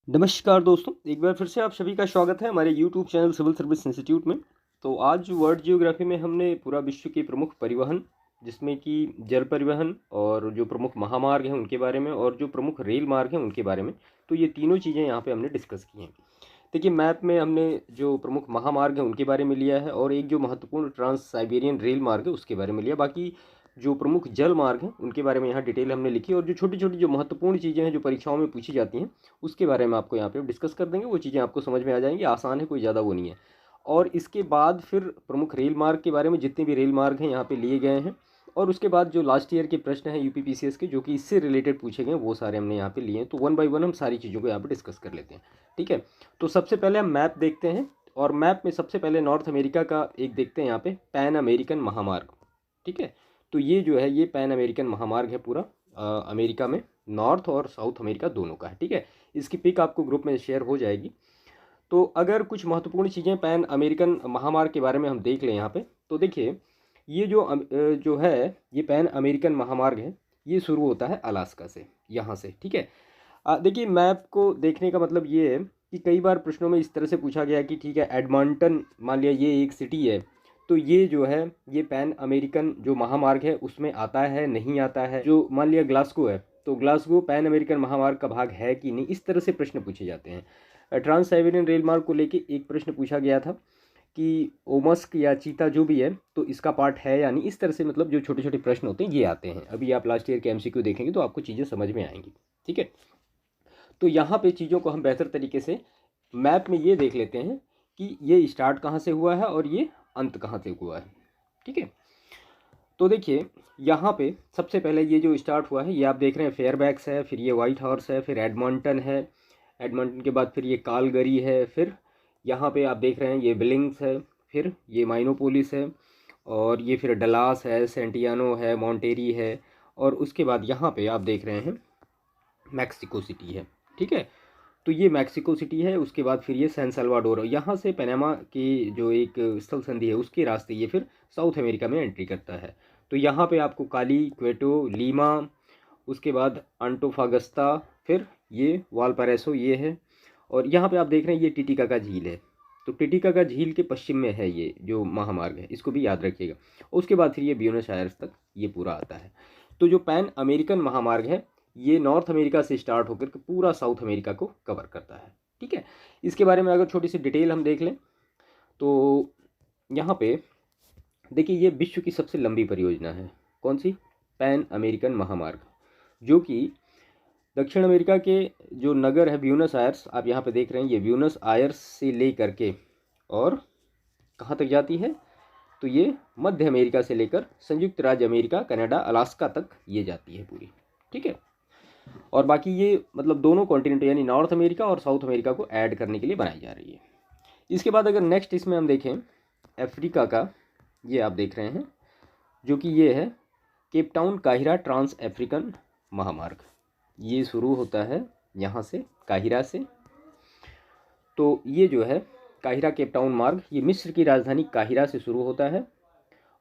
नमस्कार दोस्तों, एक बार फिर से आप सभी का स्वागत है हमारे YouTube channel civil service institute में। तो आज वर्ल्ड जियोग्राफी में हमने पूरा विश्व के प्रमुख परिवहन, जिसमें कि जल परिवहन और जो प्रमुख महामार्ग हैं उनके बारे में और जो प्रमुख रेल मार्ग हैं उनके बारे में, तो ये तीनों चीज़ें यहाँ पे हमने डिस्कस की हैं। देखिए, मैप में हमने जो प्रमुख महामार्ग हैं उनके बारे में लिया है और एक जो महत्वपूर्ण ट्रांस साइबेरियन रेल मार्ग है उसके बारे में लिया। बाकी जो प्रमुख जल मार्ग हैं उनके बारे में यहाँ डिटेल हमने लिखी और जो छोटी छोटी जो महत्वपूर्ण चीज़ें हैं जो परीक्षाओं में पूछी जाती हैं उसके बारे में आपको यहाँ पे डिस्कस कर देंगे। वो चीज़ें आपको समझ में आ जाएंगी, आसान है, कोई ज़्यादा वो नहीं है। और इसके बाद फिर प्रमुख रेल मार्ग के बारे में जितने भी रेल मार्ग हैं यहाँ पे लिए गए हैं और उसके बाद जो लास्ट ईयर के प्रश्न हैं यूपीपीसीएस के जो कि इससे रिलेटेड पूछे गए वो सारे हमने यहाँ पे लिए हैं। तो वन बाय वन हम सारी चीज़ों को यहाँ पे डिस्कस कर लेते हैं, ठीक है। तो सबसे पहले हम मैप देखते हैं और मैप में सबसे पहले नॉर्थ अमेरिका का एक देखते हैं यहाँ पे, पैन अमेरिकन महामार्ग, ठीक है। तो ये जो है ये पैन अमेरिकन महामार्ग है पूरा अमेरिका में, नॉर्थ और साउथ अमेरिका दोनों का है, ठीक है। इसकी पिक आपको ग्रुप में शेयर हो जाएगी। तो अगर कुछ महत्वपूर्ण चीज़ें पैन अमेरिकन महामार्ग के बारे में हम देख लें यहाँ पे, तो देखिए ये जो है ये पैन अमेरिकन महामार्ग है, ये शुरू होता है अलास्का से, यहाँ से, ठीक है। देखिए, मैप को देखने का मतलब ये है कि कई बार प्रश्नों में इस तरह से पूछा गया कि ठीक है एडमंटन मान लिया ये एक सिटी है, तो ये जो है ये पैन अमेरिकन जो महामार्ग है उसमें आता है नहीं आता है। जो मान लिया ग्लासगो है तो ग्लासगो पैन अमेरिकन महामार्ग का भाग है कि नहीं, इस तरह से प्रश्न पूछे जाते हैं। ट्रांस साइबेरियन रेल मार्ग को लेके एक प्रश्न पूछा गया था कि ओमस्क या चीता जो भी है तो इसका पार्ट है या नहीं, इस तरह से मतलब जो छोटे छोटे प्रश्न होते हैं ये आते हैं। अभी आप लास्ट ईयर के एमसीक्यू देखेंगे तो आपको चीज़ें समझ में आएंगी, ठीक है। तो यहाँ पे चीज़ों को हम बेहतर तरीके से मैप में ये देख लेते हैं कि ये स्टार्ट कहाँ से हुआ है और ये अंत कहाँ से हुआ है, ठीक है। तो देखिए यहाँ पे सबसे पहले ये जो स्टार्ट हुआ है ये आप देख रहे हैं फेयरबैक्स है, फिर ये वाइट हॉर्स है, फिर एडमंटन है, एडमंटन के बाद फिर ये कालगरी है, फिर यहाँ पे आप देख रहे हैं ये बिलिंग्स है, फिर ये माइनोपोलिस है, और ये फिर डलास है, सेंटियानो है, मॉन्टेरी है, और उसके बाद यहाँ पे आप देख रहे हैं मैक्सिको सिटी है, ठीक है। तो ये मैक्सिको सिटी है, उसके बाद फिर ये सैन साल्वाडोर, यहाँ से पनामा की जो एक स्थल संधि है उसके रास्ते ये फिर साउथ अमेरिका में एंट्री करता है। तो यहाँ पे आपको काली, क्वेटो, लीमा, उसके बाद अंटोफागस्ता, फिर ये वालपैराइसो ये है, और यहाँ पे आप देख रहे हैं ये टिटिकाका झील है। तो टिटिकाका झील के पश्चिम में है ये जो महामार्ग है, इसको भी याद रखिएगा। उसके बाद फिर ये ब्यूनस आयर्स तक ये पूरा आता है। तो जो पैन अमेरिकन महामार्ग है ये नॉर्थ अमेरिका से स्टार्ट होकर के पूरा साउथ अमेरिका को कवर करता है, ठीक है। इसके बारे में अगर छोटी सी डिटेल हम देख लें तो यहाँ पे देखिए ये विश्व की सबसे लंबी परियोजना है। कौन सी? पैन अमेरिकन महामार्ग, जो कि दक्षिण अमेरिका के जो नगर है ब्यूनस आयर्स, आप यहाँ पे देख रहे हैं ये ब्यूनस आयर्स से ले करके और कहाँ तक जाती है, तो ये मध्य अमेरिका से लेकर संयुक्त राज्य अमेरिका, कनाडा, अलास्का तक ये जाती है पूरी, ठीक है। और बाकी ये मतलब दोनों कॉन्टिनेंट यानी नॉर्थ अमेरिका और साउथ अमेरिका को ऐड करने के लिए बनाई जा रही है। इसके बाद अगर नेक्स्ट इसमें हम देखें अफ्रीका का, ये आप देख रहे हैं जो कि ये है केप टाउन काहिरा ट्रांस अफ्रीकन महामार्ग, ये शुरू होता है यहाँ से काहिरा से। तो ये जो है काहिरा केप टाउन मार्ग ये मिस्र की राजधानी काहिरा से शुरू होता है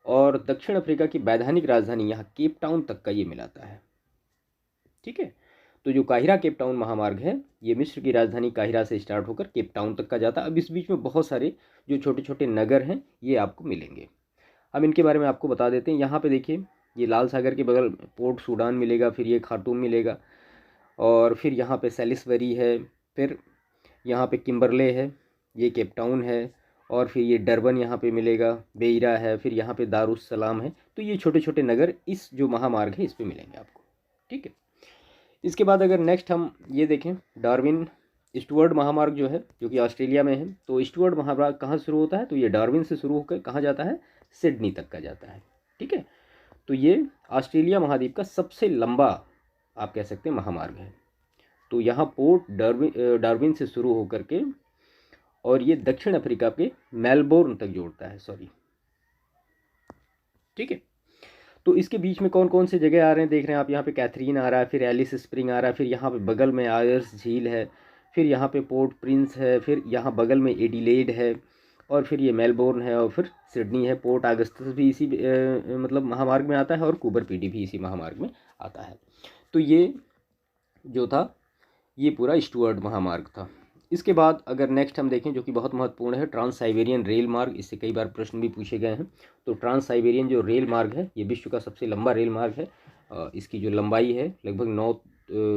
और दक्षिण अफ्रीका की वैधानिक राजधानी यहाँ केप टाउन तक का ये मिलाता है, ठीक है। तो जो काहिरा केप टाउन महामार्ग है ये मिस्र की राजधानी काहिरा से स्टार्ट होकर केप टाउन तक का जाता है। अब इस बीच में बहुत सारे जो छोटे छोटे नगर हैं ये आपको मिलेंगे, हम इनके बारे में आपको बता देते हैं। यहाँ पे देखिए ये लाल सागर के बगल पोर्ट सूडान मिलेगा, फिर ये खार्टूम मिलेगा, और फिर यहाँ पे सेलिसबरी है, फिर यहाँ पे किम्बरले है, ये केप टाउन है, और फिर ये डरबन यहाँ पे मिलेगा, बेइरा है, फिर यहाँ पे दारुस सलाम है। तो ये छोटे छोटे नगर इस जो महामार्ग है इस पे मिलेंगे आपको, ठीक है। इसके बाद अगर नेक्स्ट हम ये देखें डार्विन ईस्टवर्ड महामार्ग जो है जो कि ऑस्ट्रेलिया में है, तो ईस्टवर्ड महामार्ग कहाँ शुरू होता है, तो ये डार्विन से शुरू होकर कहाँ जाता है, सिडनी तक का जाता है, ठीक है। तो ये ऑस्ट्रेलिया महाद्वीप का सबसे लंबा आप कह सकते हैं महामार्ग है। तो यहाँ पोर्ट डार्विन से शुरू होकर के और ये दक्षिण अफ्रीका के मेलबोर्न तक जोड़ता है, सॉरी, ठीक है। तो इसके बीच में कौन कौन से जगह आ रहे हैं देख रहे हैं आप, यहाँ पे कैथरीन आ रहा है, फिर एलिस स्प्रिंग आ रहा है, फिर यहाँ पे बगल में आयर्स झील है, फिर यहाँ पे पोर्ट प्रिंस है, फिर यहाँ बगल में एडिलेड है, और फिर ये मेलबोर्न है, और फिर सिडनी है। पोर्ट ऑगस्टस भी इसी मतलब महामार्ग में आता है, और कूबर पीडी भी इसी महामार्ग में आता है। तो ये जो था ये पूरा स्टुअर्ट महामार्ग था। इसके बाद अगर नेक्स्ट हम देखें, जो कि बहुत महत्वपूर्ण है, ट्रांस साइबेरियन रेल मार्ग। इससे कई बार प्रश्न भी पूछे गए हैं। तो ट्रांस साइबेरियन जो रेल मार्ग है, ये विश्व का सबसे लंबा रेल मार्ग है। इसकी जो लंबाई है लगभग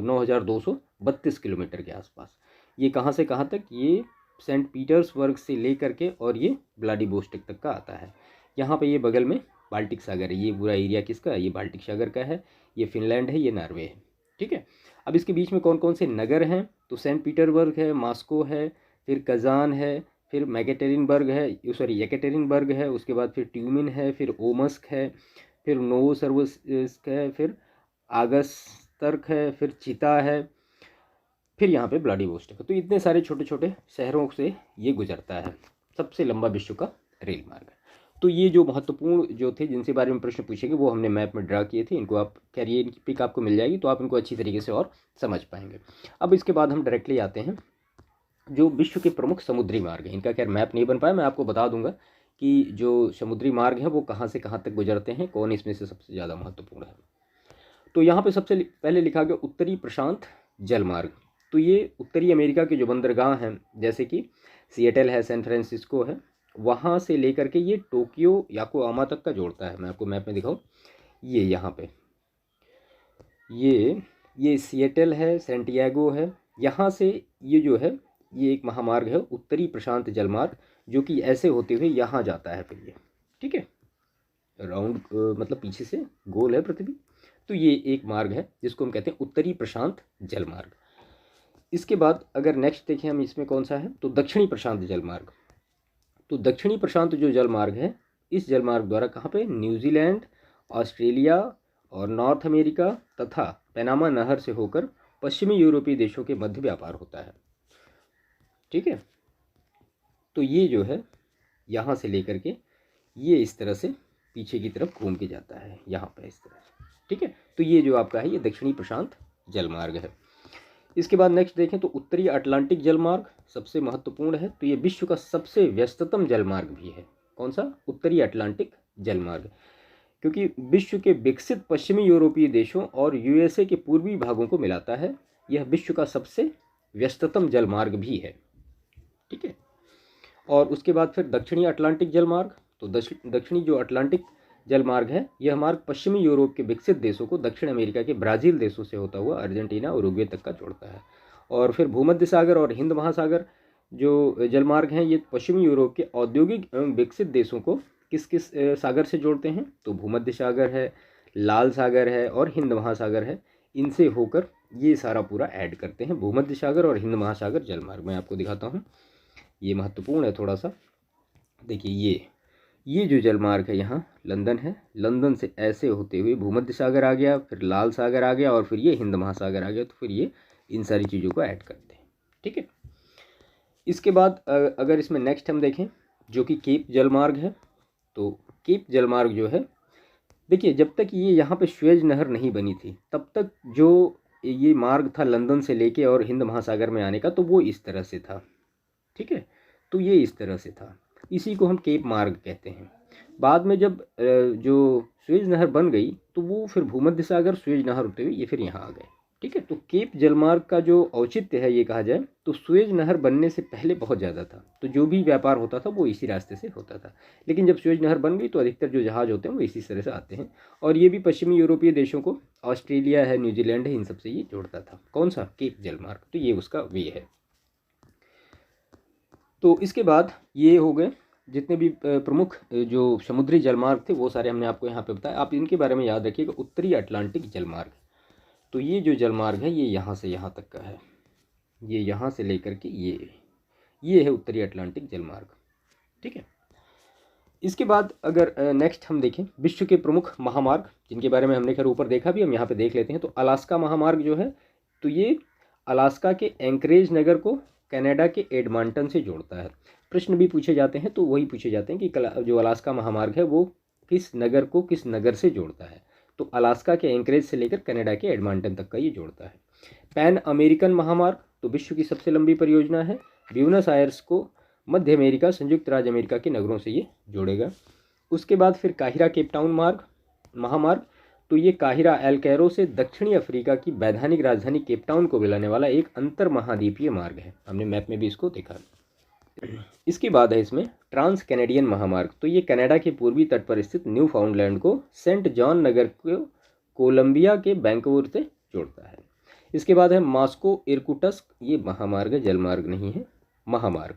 9,232 किलोमीटर के आसपास। ये कहाँ से कहाँ तक? ये सेंट पीटर्सबर्ग से लेकर के और ये व्लादिवोस्टोक तक का आता है। यहाँ पे ये बगल में बाल्टिक सागर है। ये पूरा एरिया किसका है? ये बाल्टिक सागर का है। ये फिनलैंड है, ये नॉर्वे है। ठीक है। अब इसके बीच में कौन कौन से नगर हैं? तो सेंट पीटर्सबर्ग है, मॉस्को है, फिर कजान है, फिर मैकेटेरिनबर्ग है, येकेटेरिनबर्ग है, उसके बाद फिर ट्यूमिन है, फिर ओमस्क है, फिर नोवोसिबिर्स्क है, फिर आगस्तर्क है, फिर चिता है, फिर यहाँ पे व्लादिवोस्टोक है। तो इतने सारे छोटे छोटे शहरों से ये गुजरता है। सबसे लंबा विश्व का रेल मार्ग है। तो ये जो महत्वपूर्ण जो थे, जिनसे बारे में प्रश्न पूछेंगे, वो हमने मैप में ड्रा किए थे। इनको आप करिए, इनकी पिक आपको मिल जाएगी, तो आप इनको अच्छी तरीके से और समझ पाएंगे। अब इसके बाद हम डायरेक्टली आते हैं जो विश्व के प्रमुख समुद्री मार्ग हैं। इनका खैर मैप नहीं बन पाया, मैं आपको बता दूंगा कि जो समुद्री मार्ग हैं वो कहाँ से कहाँ तक गुजरते हैं, कौन इसमें से सबसे ज़्यादा महत्वपूर्ण है। तो यहाँ पे सबसे पहले लिखा गया उत्तरी प्रशांत जल मार्ग। तो ये उत्तरी अमेरिका के जो बंदरगाह हैं, जैसे कि सिएटल है, सैन फ्रांसिस्को है, वहाँ से लेकर के ये टोक्यो याकोहामा तक का जोड़ता है। मैं आपको मैप में दिखाऊँ, ये यहाँ पे ये सिएटल है, सैंटियागो है, यहाँ से ये जो है ये एक महामार्ग है, उत्तरी प्रशांत जलमार्ग, जो कि ऐसे होते हुए यहाँ जाता है फिर ये। ठीक है, राउंड मतलब पीछे से गोल है पृथ्वी। तो ये एक मार्ग है जिसको हम कहते हैं उत्तरी प्रशांत जलमार्ग। इसके बाद अगर नेक्स्ट देखें हम, इसमें कौन सा है, तो दक्षिणी प्रशांत जलमार्ग। तो दक्षिणी प्रशांत जो जलमार्ग है, इस जलमार्ग द्वारा कहाँ पे? न्यूजीलैंड, ऑस्ट्रेलिया और नॉर्थ अमेरिका तथा पैनामा नहर से होकर पश्चिमी यूरोपीय देशों के मध्य व्यापार होता है। ठीक है, तो ये जो है यहाँ से लेकर के ये इस तरह से पीछे की तरफ घूम के जाता है, यहाँ पे इस तरह से। ठीक है, तो ये जो आपका है ये दक्षिणी प्रशांत जलमार्ग है। इसके बाद नेक्स्ट देखें तो उत्तरी अटलांटिक जलमार्ग सबसे महत्वपूर्ण है। तो ये विश्व का सबसे व्यस्ततम जलमार्ग भी है। कौन सा? उत्तरी अटलांटिक जलमार्ग, क्योंकि विश्व के विकसित पश्चिमी यूरोपीय देशों और यूएसए के पूर्वी भागों को मिलाता है। यह विश्व का सबसे व्यस्ततम जलमार्ग भी है। ठीक है, और उसके बाद फिर दक्षिणी अटलांटिक जलमार्ग। तो दक्षिणी जो अटलांटिक जलमार्ग है, यह मार्ग पश्चिमी यूरोप के विकसित देशों को दक्षिण अमेरिका के ब्राज़ील देशों से होता हुआ अर्जेंटीना और उरुग्वे तक का जोड़ता है। और फिर भूमध्य सागर और हिंद महासागर जो जलमार्ग हैं, ये पश्चिमी यूरोप के औद्योगिक एवं विकसित देशों को किस किस सागर से जोड़ते हैं? तो भूमध्य सागर है, लाल सागर है और हिंद महासागर है। इनसे होकर ये सारा पूरा ऐड करते हैं भूमध्य सागर और हिंद महासागर जलमार्ग। मैं आपको दिखाता हूँ, ये महत्वपूर्ण है थोड़ा सा। देखिए ये जो जलमार्ग है, यहाँ लंदन है, लंदन से ऐसे होते हुए भूमध्य सागर आ गया, फिर लाल सागर आ गया और फिर ये हिंद महासागर आ गया। तो फिर ये इन सारी चीज़ों को ऐड करते हैं। ठीक है, इसके बाद अगर इसमें नेक्स्ट हम देखें जो कि केप जलमार्ग है। तो केप जलमार्ग जो है, देखिए जब तक ये यहाँ पे सुएज नहर नहीं बनी थी, तब तक जो ये मार्ग था लंदन से लेके और हिंद महासागर में आने का, तो वो इस तरह से था। ठीक है, तो ये इस तरह से था, इसी को हम केप मार्ग कहते हैं। बाद में जब जो सुएज नहर बन गई, तो वो फिर भूमध्य सागर सुएज नहर होते हुए ये फिर यहाँ आ गए। ठीक है, तो केप जलमार्ग का जो औचित्य है, ये कहा जाए तो सुएज नहर बनने से पहले बहुत ज़्यादा था। तो जो भी व्यापार होता था वो इसी रास्ते से होता था, लेकिन जब सुएज नहर बन गई तो अधिकतर जो जहाज़ होते हैं वो इसी तरह से आते हैं। और ये भी पश्चिमी यूरोपीय देशों को, ऑस्ट्रेलिया है, न्यूजीलैंड है, इन सबसे ये जोड़ता था। कौन सा? केप जलमार्ग। तो ये उसका वे है। तो इसके बाद ये हो गए जितने भी प्रमुख जो समुद्री जलमार्ग थे, वो सारे हमने आपको यहाँ पे बताया। आप इनके बारे में याद रखिएगा। उत्तरी अटलांटिक जलमार्ग, तो ये जो जलमार्ग है ये यहाँ से यहाँ तक का है, ये यहाँ से लेकर के ये है उत्तरी अटलांटिक जलमार्ग। ठीक है, इसके बाद अगर नेक्स्ट हम देखें विश्व के प्रमुख महामार्ग, जिनके बारे में हमने खैर ऊपर देखा भी, हम यहाँ पे देख लेते हैं। तो अलास्का महामार्ग जो है, तो ये अलास्का के एंकरेज नगर को कनाडा के एडमंटन से जोड़ता है। प्रश्न भी पूछे जाते हैं, तो वही पूछे जाते हैं कि जो अलास्का महामार्ग है वो किस नगर को किस नगर से जोड़ता है। तो अलास्का के एंकरेज से लेकर कनाडा के एडमंटन तक का ये जोड़ता है। पैन अमेरिकन महामार्ग, तो विश्व की सबसे लंबी परियोजना है। ब्यूनस आयर्स को मध्य अमेरिका, संयुक्त राज्य अमेरिका के नगरों से ये जोड़ेगा। उसके बाद फिर काहिरा केप टाउन महामार्ग, तो ये काहिरा एल कैरो से दक्षिणी अफ्रीका की वैधानिक राजधानी केपटाउन को मिलाने वाला एक अंतर महाद्वीपीय मार्ग है। हमने मैप में भी इसको देखा। इसके बाद है इसमें ट्रांस कैनेडियन महामार्ग। तो ये कनाडा के पूर्वी तट पर स्थित न्यू फाउंडलैंड को सेंट जॉन नगर को कोलंबिया के वैंकूवर से जोड़ता है। इसके बाद है मॉस्को इरकुटस्क, ये महामार्ग है, जलमार्ग नहीं है, महामार्ग।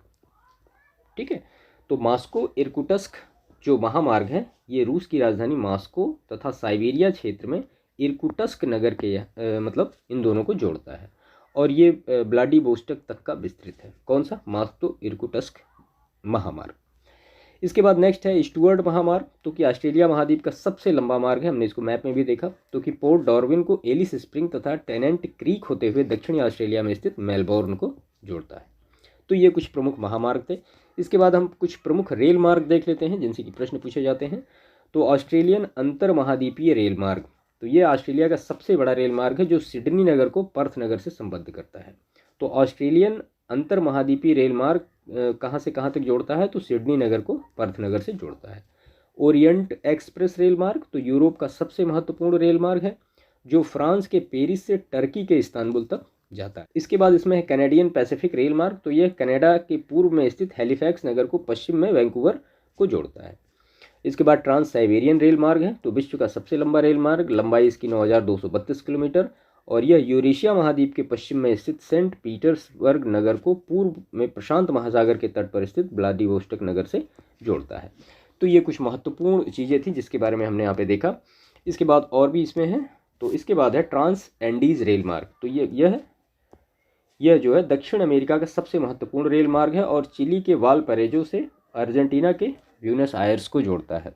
ठीक है, तो मॉस्को इरकुटस्क जो महामार्ग है ये रूस की राजधानी मॉस्को तथा साइबेरिया क्षेत्र में इरकुटस्क नगर के मतलब इन दोनों को जोड़ता है और ये व्लादिवोस्टोक तक का विस्तृत है। कौन सा? मॉस्को इरकुटस्क महामार्ग। इसके बाद नेक्स्ट है स्टुअर्ट महामार्ग, तो कि ऑस्ट्रेलिया महाद्वीप का सबसे लंबा मार्ग है। हमने इसको मैप में भी देखा। तो कि पोर्ट डार्विन को एलिस स्प्रिंग तथा टेनेंट क्रीक होते हुए दक्षिणी ऑस्ट्रेलिया में स्थित मेलबोर्न को जोड़ता है। तो ये कुछ प्रमुख महामार्ग थे। इसके बाद हम कुछ प्रमुख रेल मार्ग देख लेते हैं जिनसे कि प्रश्न पूछे जाते हैं। तो ऑस्ट्रेलियन अंतर महाद्वीपीय रेल मार्ग, तो ये ऑस्ट्रेलिया का सबसे बड़ा रेल मार्ग है जो सिडनी नगर को पर्थ नगर से संबद्ध करता है। तो ऑस्ट्रेलियन अंतर महाद्वीपीय रेल मार्ग कहाँ से कहाँ तक जोड़ता है? तो सिडनी नगर को पर्थ नगर से जोड़ता है। ओरिएंट एक्सप्रेस रेल मार्ग, तो यूरोप का सबसे महत्वपूर्ण रेल मार्ग है जो फ्रांस के पेरिस से टर्की के इस्तांबुल तक जाता है। इसके बाद इसमें है कैनेडियन पैसिफिक रेल मार्ग, तो यह कनाडा के पूर्व में स्थित हैलिफैक्स नगर को पश्चिम में वैंकूवर को जोड़ता है। इसके बाद ट्रांस साइबेरियन रेल मार्ग है, तो विश्व का सबसे लंबा रेल मार्ग, लंबाई इसकी 9232 किलोमीटर और यह यूरेशिया महाद्वीप के पश्चिम में स्थित सेंट पीटर्सबर्ग नगर को पूर्व में प्रशांत महासागर के तट पर स्थित व्लादिवोस्टोक नगर से जोड़ता है। तो ये कुछ महत्वपूर्ण चीज़ें थी जिसके बारे में हमने यहाँ पे देखा। इसके बाद और भी इसमें है। तो इसके बाद है ट्रांस एंडीज रेल मार्ग, तो यह जो है दक्षिण अमेरिका का सबसे महत्वपूर्ण रेल मार्ग है और चिली के वालपरेजो से अर्जेंटीना के ब्यूनस आयर्स को जोड़ता है।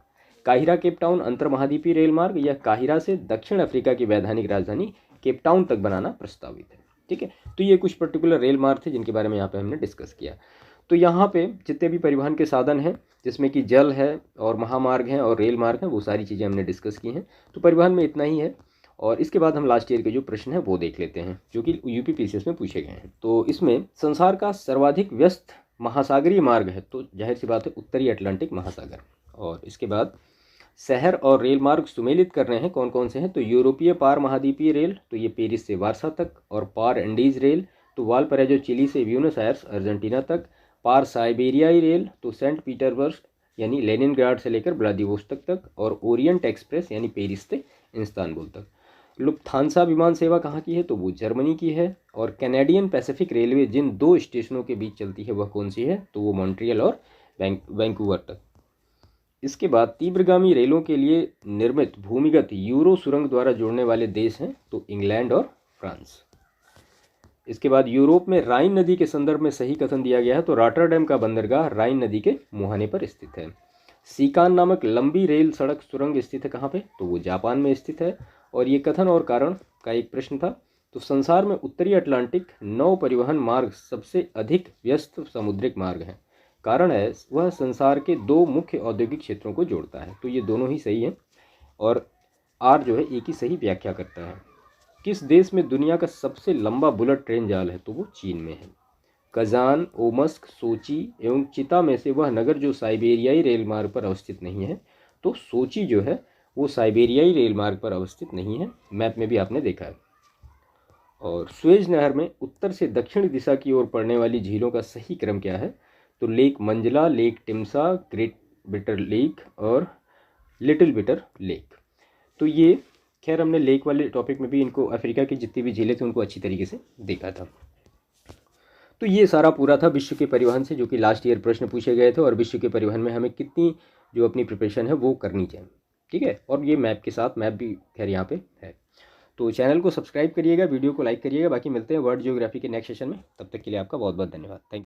काहिरा केपटाउन अंतर महाद्वीपीय रेल मार्ग, यह काहिरा से दक्षिण अफ्रीका की वैधानिक राजधानी केपटाउन तक बनाना प्रस्तावित है। ठीक है, तो ये कुछ पर्टिकुलर रेल मार्ग थे जिनके बारे में यहाँ पे हमने डिस्कस किया। तो यहाँ पे जितने भी परिवहन के साधन हैं जिसमें कि जल है और महामार्ग हैं और रेल मार्ग हैं, वो सारी चीज़ें हमने डिस्कस की हैं। तो परिवहन में इतना ही है और इसके बाद हम लास्ट ईयर के जो प्रश्न हैं वो देख लेते हैं जो कि यूपीपीसीएस में पूछे गए हैं। तो इसमें संसार का सर्वाधिक व्यस्त महासागरीय मार्ग है, तो जाहिर सी बात है उत्तरी अटलांटिक महासागर। और इसके बाद शहर और रेल मार्ग सुमेलित कर रहे हैं, कौन कौन से हैं? तो यूरोपीय पार महाद्वीपीय रेल, तो ये पेरिस से वारसा तक, और पार एंडीज रेल, तो वालपरेजो चिली से ब्यूनस आयर्स अर्जेंटीना तक, पार साइबेरियाई रेल, तो सेंट पीटर्सबर्ग यानी लेनिनग्राड से लेकर व्लादिवोस्टोक तक, और ओरिएंट एक्सप्रेस यानी पेरिस से इस्तांबुल तक। लुफ्थांसा विमान सेवा कहाँ की है? तो वो जर्मनी की है। और कैनेडियन पैसिफिक रेलवे जिन दो स्टेशनों के बीच चलती है वह कौन सी है? तो वो मॉन्ट्रियल और वैंकूवर तक। इसके बाद तीव्रगामी रेलों के लिए निर्मित भूमिगत यूरो सुरंग द्वारा जोड़ने वाले देश हैं, तो इंग्लैंड और फ्रांस। इसके बाद यूरोप में राइन नदी के संदर्भ में सही कथन दिया गया है, तो रॉटरडैम का बंदरगाह राइन नदी के मुहाने पर स्थित है। सीकान नामक लंबी रेल सड़क सुरंग स्थित है कहाँ पे? तो वो जापान में स्थित है। और ये कथन और कारण का एक प्रश्न था। तो संसार में उत्तरी अटलांटिक नौ परिवहन मार्ग सबसे अधिक व्यस्त समुद्रिक मार्ग हैं। कारण है वह संसार के दो मुख्य औद्योगिक क्षेत्रों को जोड़ता है, तो ये दोनों ही सही हैं और आर जो है एक ही सही व्याख्या करता है। किस देश में दुनिया का सबसे लंबा बुलेट ट्रेन जाल है? तो वो चीन में है। कजान, ओमस्क, सोची एवं चिता में से वह नगर जो साइबेरियाई रेल मार्ग पर अवस्थित नहीं है, तो सोची जो है वो साइबेरियाई रेल मार्ग पर अवस्थित नहीं है, मैप में भी आपने देखा है। और स्वेज नहर में उत्तर से दक्षिण दिशा की ओर पड़ने वाली झीलों का सही क्रम क्या है? तो lake Manzala, lake Timsah, great bitter lake और लिटिल बिटर लेक। तो ये खैर हमने लेक वाले टॉपिक में भी इनको अफ्रीका की जितनी भी झीलें थी उनको अच्छी तरीके से देखा था। तो ये सारा पूरा था विश्व के परिवहन से, जो कि लास्ट ईयर प्रश्न पूछे गए थे और विश्व के परिवहन में हमें कितनी जो अपनी प्रिपरेशन है वो करनी चाहिए। ठीक है, और ये मैप के साथ मैप भी खैर यहाँ पे है। तो चैनल को सब्सक्राइब करिएगा, वीडियो को लाइक करिएगा। बाकी मिलते हैं वर्ल्ड जियोग्राफी के नेक्स्ट सेशन में, तब तक के लिए आपका बहुत बहुत धन्यवाद। Thank you.